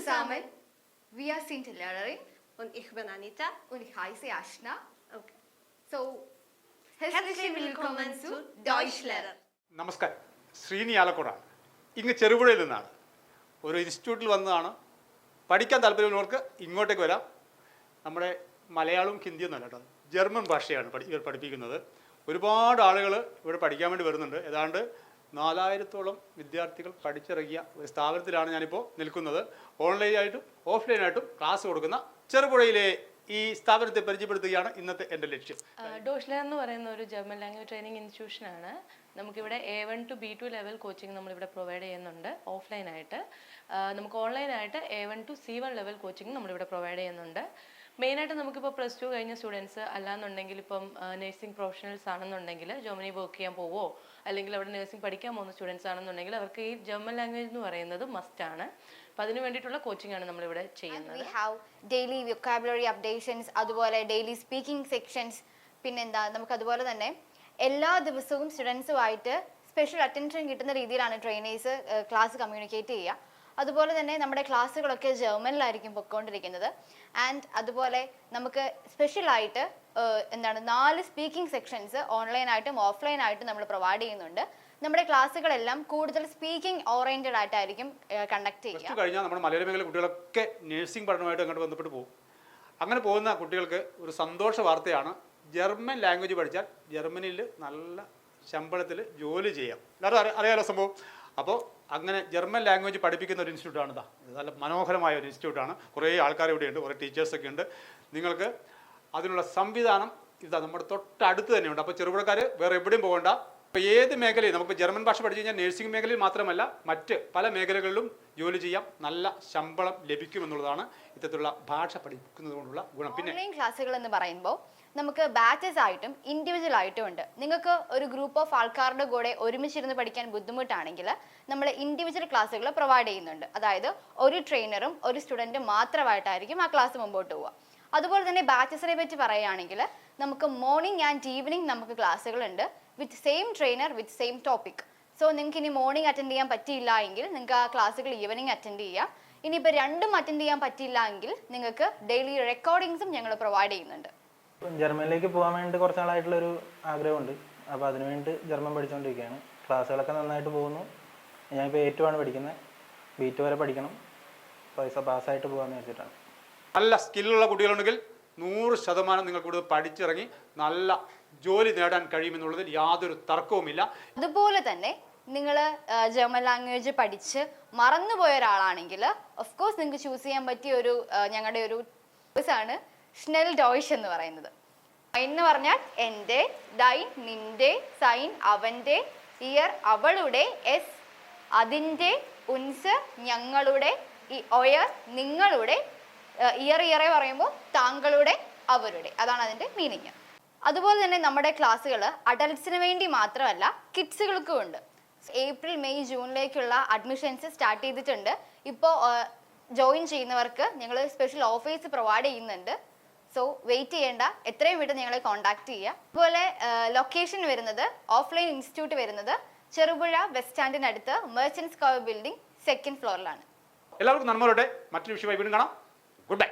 zusammen. Wir sind Lehrerin. Und ich bin Anita. Und ich heiße Ashna. Okay. So, herzlich willkommen zu Deutschlehrer. നമസ്കാരം. ശ്രീനി ആലക്കോടാണ്. ഇങ്ങ് ചെറുപുഴയിൽ നിന്നാണ്. ഒരു ഇൻസ്റ്റിറ്റ്യൂട്ടിൽ വന്നതാണ്. പഠിക്കാൻ താല്പര്യമുള്ളവർക്ക് ഇങ്ങോട്ടേക്ക് വരാം. നമ്മുടെ മലയാളവും ഹിന്ദിയും നല്ല കേട്ടോ, ജർമ്മൻ ഭാഷയാണ് ഇവർ പഠിപ്പിക്കുന്നത്. ഒരുപാട് ആളുകൾ ഇവിടെ പഠിക്കാൻ വേണ്ടി വരുന്നുണ്ട്. ഏതാണ്ട് 4000-ഓളം വിദ്യാർത്ഥികൾ പഠിച്ചിറങ്ങിയ ഒരു സ്ഥാപനത്തിലാണ് ഞാനിപ്പോൾ നിൽക്കുന്നത്. ഓൺലൈനായിട്ടും ഓഫ്ലൈനായിട്ടും ക്ലാസ് കൊടുക്കുന്ന ചെറുപുഴയിലെ ഈ സ്ഥാപനത്തെ പരിചയപ്പെടുത്തുകയാണ് ഇന്നത്തെ എൻ്റെ ലക്ഷ്യം. ഡോഷ്ലർ എന്ന് പറയുന്ന ഒരു ജർമ്മൻ ലാംഗ്വേജ് ട്രെയിനിങ് ഇൻസ്റ്റിറ്റ്യൂഷനാണ്. നമുക്കിവിടെ A1 to B2 level coaching നമ്മളിവിടെ പ്രൊവൈഡ് ചെയ്യുന്നുണ്ട് ഓഫ്ലൈനായിട്ട്. നമുക്ക് ഓൺലൈനായിട്ട് A1 to C1 level coaching നമ്മളിവിടെ പ്രൊവൈഡ് ചെയ്യുന്നുണ്ട്. മെയിനായിട്ട് നമുക്കിപ്പോൾ +2 കഴിഞ്ഞ സ്റ്റുഡൻസ് അല്ലാന്നുണ്ടെങ്കിൽ ഇപ്പം നഴ്സിംഗ് പ്രൊഫഷണൽസ് ആണെന്നുണ്ടെങ്കിൽ ജർമ്മനി വർക്ക് ചെയ്യാൻ പോവോ അല്ലെങ്കിൽ അവിടെ നഴ്സിംഗ് പഠിക്കാൻ പോകുന്ന സ്റ്റുഡൻസ് ആണെന്നുണ്ടെങ്കിൽ അവർക്ക് ഈ ജർമ്മൻ ലാംഗ്വേജ് എന്ന് പറയുന്നത് മസ്റ്റാണ്. അപ്പം അതിന് വേണ്ടിയിട്ടുള്ള കോച്ചിങ് ആണ് നമ്മളിവിടെ ചെയ്യുന്നത്. We have daily vocabulary updations, അതുപോലെ ഡെയിലി സ്പീക്കിംഗ് സെക്ഷൻസ്. പിന്നെന്താ, നമുക്ക് അതുപോലെ തന്നെ എല്ലാ ദിവസവും സ്റ്റുഡൻസുമായിട്ട് സ്പെഷ്യൽ അറ്റൻഷൻ കിട്ടുന്ന രീതിയിലാണ് ട്രെയിനേഴ്സ് ക്ലാസ് കമ്മ്യൂണിക്കേറ്റ് ചെയ്യുക. അതുപോലെ തന്നെ നമ്മുടെ ക്ലാസ്സുകളൊക്കെ ജർമ്മനിലായിരിക്കും പൊയ്ക്കൊണ്ടിരിക്കുന്നത്. ആൻഡ് അതുപോലെ നമുക്ക് സ്പെഷ്യലായിട്ട് 4 സ്പീക്കിംഗ് സെക്ഷൻസ് ഓൺലൈനായിട്ടും ഓഫ്ലൈനായിട്ടും നമ്മൾ പ്രൊവൈഡ് ചെയ്യുന്നുണ്ട്. നമ്മുടെ ക്ലാസ്സുകളെല്ലാം കൂടുതൽ സ്പീക്കിംഗ് ഓറിയന്റഡ് ആയിട്ടായിരിക്കും കണ്ടക്ട് ചെയ്യുക. കഴിഞ്ഞാൽ നമ്മുടെ മലയാള മേഖല കുട്ടികളൊക്കെ നഴ്സിംഗ് പഠനമായിട്ട് അങ്ങോട്ട് ബന്ധപ്പെട്ട് പോകും. അങ്ങനെ പോകുന്ന കുട്ടികൾക്ക് ഒരു സന്തോഷ വാർത്തയാണ്, ജർമ്മൻ ലാംഗ്വേജ് പഠിച്ചാൽ ജർമ്മനിയിൽ നല്ല ശമ്പളത്തിൽ ജോലി ചെയ്യാം. എല്ലാവരും അറിയാലോ സംഭവം. അപ്പോൾ അങ്ങനെ ജർമ്മൻ ലാംഗ്വേജ് പഠിപ്പിക്കുന്ന ഒരു ഇൻസ്റ്റിറ്റ്യൂട്ടാണ് ഇതാ. നല്ല മനോഹരമായ ഒരു ഇൻസ്റ്റിറ്റ്യൂട്ടാണ്. കുറേ ആൾക്കാർ ഇവിടെയുണ്ട്, കുറേ ടീച്ചേഴ്സൊക്കെ ഉണ്ട്. നിങ്ങൾക്ക് അതിനുള്ള സംവിധാനം ഇതാ നമ്മുടെ തൊട്ടടുത്ത് തന്നെയുണ്ട്. അപ്പോൾ ചെറുപുഴക്കാർ വേറെ എവിടെയും പോകേണ്ട. ഇപ്പോൾ ഏത് മേഖലയും നമുക്ക് ജർമ്മൻ ഭാഷ പഠിച്ചു കഴിഞ്ഞാൽ നഴ്സിംഗ് മേഖലയിൽ മാത്രമല്ല മറ്റ് പല മേഖലകളിലും ജോലി ചെയ്യാം, നല്ല ശമ്പളം ലഭിക്കുമെന്നുള്ളതാണ് ഇത്തരത്തിലുള്ള ഭാഷ പഠിക്കുന്നത് കൊണ്ടുള്ള ഗുണം. പിന്നെ ഓൺലൈൻ ക്ലാസ്സുകൾ എന്ന് പറയുമ്പോൾ നമുക്ക് ബാച്ചസ് ആയിട്ടും ഇൻഡിവിജ്വൽ ആയിട്ടും ഉണ്ട്. നിങ്ങൾക്ക് ഒരു ഗ്രൂപ്പ് ഓഫ് ആൾക്കാരുടെ കൂടെ ഒരുമിച്ചിരുന്ന് പഠിക്കാൻ ബുദ്ധിമുട്ടാണെങ്കിൽ നമ്മൾ ഇൻഡിവിജ്വൽ ക്ലാസ്സുകൾ പ്രൊവൈഡ് ചെയ്യുന്നുണ്ട്. അതായത് ഒരു ട്രെയിനറും ഒരു സ്റ്റുഡൻറ്റും മാത്രമായിട്ടായിരിക്കും ആ ക്ലാസ് മുമ്പോട്ട് പോവുക. അതുപോലെ തന്നെ ബാച്ചസിനെ പറ്റി പറയുകയാണെങ്കിൽ നമുക്ക് മോർണിംഗ് ആൻഡ് ഈവനിങ് നമുക്ക് ക്ലാസ്സുകളുണ്ട് with same trainer with same topic. So നിങ്ങൾക്ക് ഇനി മോർണിംഗ് അറ്റൻഡ് ചെയ്യാൻ പറ്റിയില്ല എങ്കിൽ നിങ്ങൾക്ക് ആ ക്ലാസ്സുകൾ ഈവനിങ് അറ്റൻഡ് ചെയ്യാം. ഇനിയിപ്പോൾ രണ്ടും അറ്റൻഡ് ചെയ്യാൻ പറ്റില്ല എങ്കിൽ നിങ്ങൾക്ക് ഡെയിലി റെക്കോർഡിങ്സും ഞങ്ങൾ പ്രൊവൈഡ് ചെയ്യുന്നുണ്ട്. ജർമ്മനിലേക്ക് പോകാൻ വേണ്ടി കുറച്ച് നാളായിട്ടുള്ളൊരു ആഗ്രഹമുണ്ട്. അപ്പോൾ അതിനുവേണ്ടി ജർമ്മൻ പഠിച്ചുകൊണ്ടിരിക്കുകയാണ്. ക്ലാസ്സുകളൊക്കെ നന്നായിട്ട് പോകുന്നു. ഞാനിപ്പോൾ A2 ആണ് പഠിക്കുന്നത്. B2 വരെ പഠിക്കണം. പൈസ പാസ്സായിട്ട് പോകാമെന്ന് വെച്ചിട്ടാണ്. നല്ല സ്കില്ലുള്ള കുട്ടികളുണ്ടെങ്കിൽ 100% നിങ്ങൾ കൂടുതൽ പഠിച്ചിറങ്ങി നല്ല ജോലി നേടാൻ കഴിയുമെന്നുള്ളതിൽ യാതൊരു തർക്കവുമില്ല. അതുപോലെ തന്നെ നിങ്ങൾ ജർമ്മൻ ലാംഗ്വേജ് പഠിച്ച് മറന്നുപോയ ഒരാളാണെങ്കിൽ ഓഫ് കോഴ്സ് നിങ്ങൾക്ക് ചൂസ് ചെയ്യാൻ പറ്റിയ ഒരു ഞങ്ങളുടെ ഒരു കോഴ്സാണ് ഷ്നെൽ ഡോയ്ഷ് എന്ന് പറയുന്നത്. എന്ന് പറഞ്ഞാൽ എൻ്റെ, ഡൈൻ നിൻ്റെ, സൈൻ അവൻ്റെ, ഇയർ അവളുടെ, എസ് അതിൻ്റെ, ഉൻസ് ഞങ്ങളുടെ, ഒയർ നിങ്ങളുടെ, ഇയറെ പറയുമ്പോൾ താങ്കളുടെ, അവരുടെ. അതാണ് അതിൻ്റെ മീനിങ്. അതുപോലെ തന്നെ നമ്മുടെ ക്ലാസ്സുകൾ അഡൽട്ട്സിന് വേണ്ടി മാത്രമല്ല കിഡ്സുകൾക്കും ഉണ്ട്. ഏപ്രിൽ മെയ് ജൂണിലേക്കുള്ള അഡ്മിഷൻസ് സ്റ്റാർട്ട് ചെയ്തിട്ടുണ്ട്. ഇപ്പോൾ ജോയിൻ ചെയ്യുന്നവർക്ക് ഞങ്ങൾ സ്പെഷ്യൽ ഓഫേഴ്സ് പ്രൊവൈഡ് ചെയ്യുന്നുണ്ട്. സോ വെയിറ്റ് ചെയ്യേണ്ട, എത്രയും പെട്ടെന്ന് ഞങ്ങളെ കോൺടാക്ട് ചെയ്യുക. അതുപോലെ ലൊക്കേഷൻ വരുന്നത് ഓഫ്ലൈൻ ഇൻസ്റ്റിറ്റ്യൂട്ട് വരുന്നത് ചെറുപുഴ ബസ് സ്റ്റാൻഡിനടുത്ത് മെർച്ചന്റ് സ്ക്വയർ ബിൽഡിംഗ് 2nd ഫ്ലോറിലാണ്. എല്ലാവർക്കും നന്മകളുടെ മറ്റൊരു വിഷയമായി വീണ്ടും കാണാം. Good by.